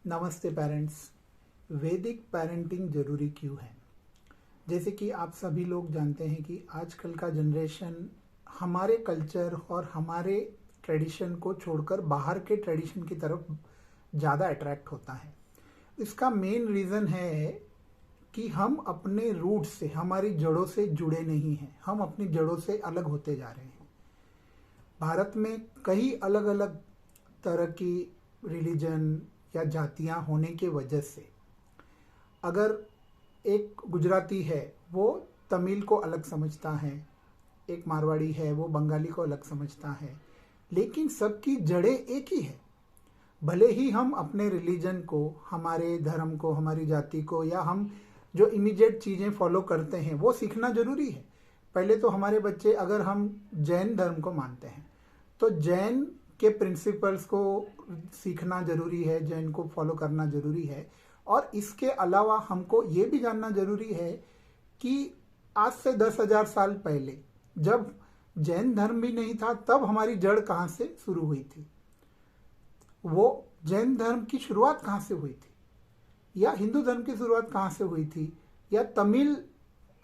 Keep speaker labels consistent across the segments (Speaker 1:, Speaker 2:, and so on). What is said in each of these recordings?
Speaker 1: नमस्ते पेरेंट्स। वैदिक पेरेंटिंग ज़रूरी क्यों है? जैसे कि आप सभी लोग जानते हैं कि आजकल का जनरेशन हमारे कल्चर और हमारे ट्रेडिशन को छोड़कर बाहर के ट्रेडिशन की तरफ ज़्यादा अट्रैक्ट होता है। इसका मेन रीज़न है कि हम अपने रूट से, हमारी जड़ों से जुड़े नहीं हैं। हम अपनी जड़ों से अलग होते जा रहे हैं। भारत में कई अलग अलग तरह की रिलीजन या जातियां होने की वजह से अगर एक गुजराती है वो तमिल को अलग समझता है, एक मारवाड़ी है वो बंगाली को अलग समझता है, लेकिन सबकी जड़ें एक ही है। भले ही हम अपने रिलीजन को, हमारे धर्म को, हमारी जाति को या हम जो इमीडिएट चीज़ें फॉलो करते हैं वो सीखना जरूरी है। पहले तो हमारे बच्चे, अगर हम जैन धर्म को मानते हैं तो जैन के प्रिंसिपल्स को सीखना जरूरी है, जैन को फॉलो करना जरूरी है। और इसके अलावा हमको ये भी जानना जरूरी है कि आज से 10,000 साल पहले जब जैन धर्म भी नहीं था तब हमारी जड़ कहाँ से शुरू हुई थी, वो जैन धर्म की शुरुआत कहाँ से हुई थी, या हिंदू धर्म की शुरुआत कहाँ से हुई थी, या तमिल,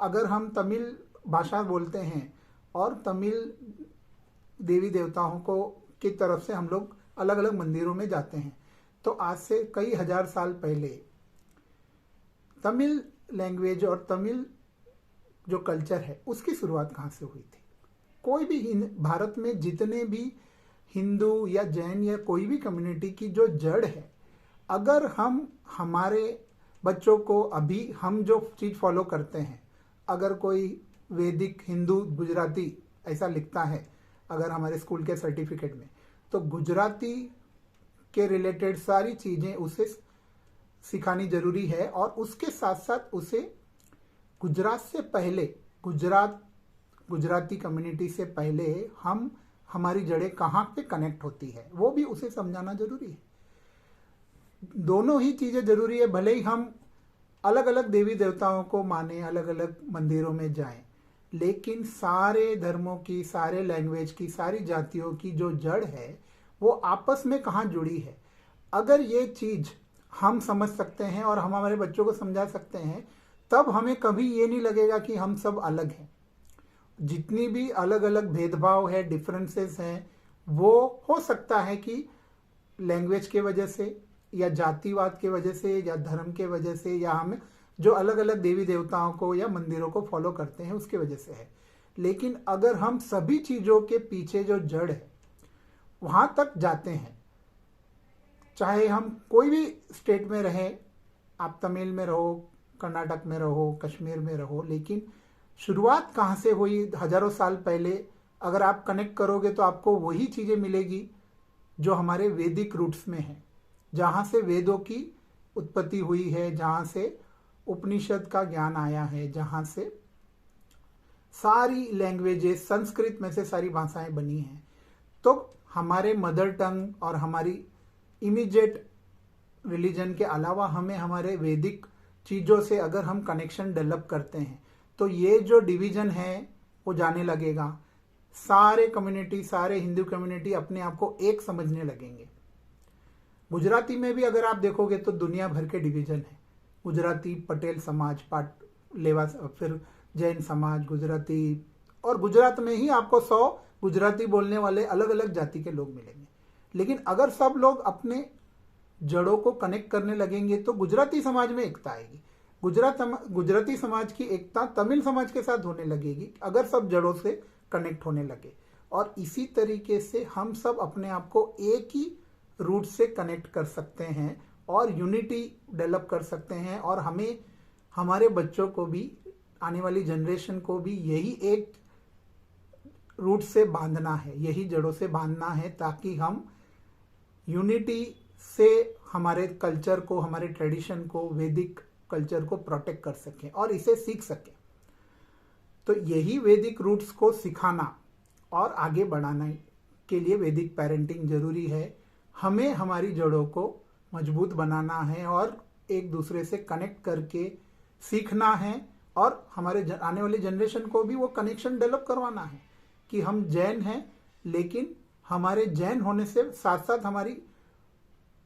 Speaker 1: अगर हम तमिल भाषा बोलते हैं और तमिल देवी देवताओं को की तरफ से हम लोग अलग अलग मंदिरों में जाते हैं, तो आज से कई हजार साल पहले तमिल लैंग्वेज और तमिल जो कल्चर है उसकी शुरुआत कहाँ से हुई थी? कोई भी भारत में जितने भी हिंदू या जैन या कोई भी कम्युनिटी की जो जड़ है, अगर हम हमारे बच्चों को अभी हम जो चीज़ फॉलो करते हैं, अगर कोई वैदिक हिंदू गुजराती ऐसा लिखता है अगर हमारे स्कूल के सर्टिफिकेट में, तो गुजराती के रिलेटेड सारी चीज़ें उसे सिखानी जरूरी है। और उसके साथ साथ उसे गुजरात से पहले, गुजराती कम्युनिटी से पहले हम हमारी जड़ें कहाँ पे कनेक्ट होती है वो भी उसे समझाना जरूरी है। दोनों ही चीज़ें जरूरी है। भले ही हम अलग अलग देवी देवताओं को माने, अलग अलग मंदिरों में जाएं, लेकिन सारे धर्मों की, सारे लैंग्वेज की, सारी जातियों की जो जड़ है वो आपस में कहाँ जुड़ी है, अगर ये चीज़ हम समझ सकते हैं और हम हमारे बच्चों को समझा सकते हैं, तब हमें कभी ये नहीं लगेगा कि हम सब अलग हैं। जितनी भी अलग अलग भेदभाव है, डिफरेंसेस हैं, वो हो सकता है कि लैंग्वेज के वजह से या जातिवाद के वजह से या धर्म के वजह से या हम जो अलग अलग देवी देवताओं को या मंदिरों को फॉलो करते हैं उसके वजह से है। लेकिन अगर हम सभी चीज़ों के पीछे जो जड़ है वहाँ तक जाते हैं, चाहे हम कोई भी स्टेट में रहें, आप तमिल में रहो, कर्नाटक में रहो, कश्मीर में रहो, लेकिन शुरुआत कहाँ से हुई हजारों साल पहले, अगर आप कनेक्ट करोगे तो आपको वही चीज़ें मिलेगी जो हमारे वैदिक रूट्स में है, जहाँ से वेदों की उत्पत्ति हुई है, जहाँ से उपनिषद का ज्ञान आया है, जहाँ से सारी लैंग्वेजेस, संस्कृत में से सारी भाषाएं बनी हैं। तो हमारे मदर टंग और हमारी इमीडिएट रिलीजन के अलावा हमें हमारे वैदिक चीज़ों से अगर हम कनेक्शन डेवलप करते हैं तो ये जो डिवीज़न है वो जाने लगेगा। सारे कम्युनिटी, सारे हिंदू कम्युनिटी अपने आप को एक समझने लगेंगे। गुजराती में भी अगर आप देखोगे तो दुनिया भर के डिवीज़न है। गुजराती पटेल समाज, लेवा, फिर जैन समाज, गुजराती, और गुजरात में ही आपको 100 गुजराती बोलने वाले अलग अलग जाति के लोग मिलेंगे। लेकिन अगर सब लोग अपने जड़ों को कनेक्ट करने लगेंगे तो गुजराती समाज में एकता आएगी। गुजराती समाज की एकता तमिल समाज के साथ होने लगेगी अगर सब जड़ों से कनेक्ट होने लगे। और इसी तरीके से हम सब अपने आप को एक ही रूट से कनेक्ट कर सकते हैं और यूनिटी डेवलप कर सकते हैं। और हमें हमारे बच्चों को भी, आने वाली जनरेशन को भी यही एक रूट से बांधना है, यही जड़ों से बांधना है, ताकि हम यूनिटी से हमारे कल्चर को, हमारे ट्रेडिशन को, वैदिक कल्चर को प्रोटेक्ट कर सकें और इसे सीख सकें। तो यही वैदिक रूट्स को सिखाना और आगे बढ़ाने के लिए वैदिक पेरेंटिंग जरूरी है। हमें हमारी जड़ों को मजबूत बनाना है और एक दूसरे से कनेक्ट करके सीखना है, और हमारे आने वाली जनरेशन को भी वो कनेक्शन डेवलप करवाना है कि हम जैन हैं, लेकिन हमारे जैन होने से साथ साथ हमारी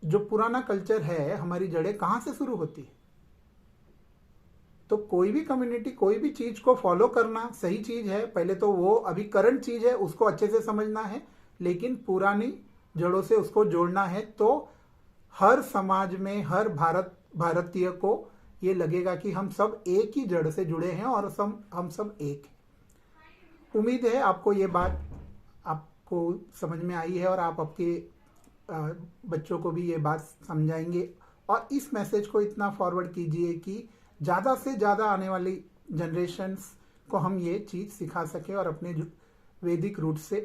Speaker 1: जो पुराना कल्चर है, हमारी जड़ें कहाँ से शुरू होती है। तो कोई भी कम्युनिटी कोई भी चीज को फॉलो करना सही चीज है, पहले तो वो अभी करंट चीज है उसको अच्छे से समझना है, लेकिन पुरानी जड़ों से उसको जोड़ना है। तो हर समाज में हर भारतीय को ये लगेगा कि हम सब एक ही जड़ से जुड़े हैं और हम सब एक हैं। उम्मीद है आपको ये बात आपको समझ में आई है और आप आपके बच्चों को भी ये बात समझाएंगे, और इस मैसेज को इतना फॉरवर्ड कीजिए कि ज़्यादा से ज़्यादा आने वाली जनरेशन्स को हम ये चीज़ सिखा सके और अपने वैदिक रूट से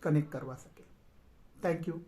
Speaker 1: कनेक्ट करवा सके। Thank you.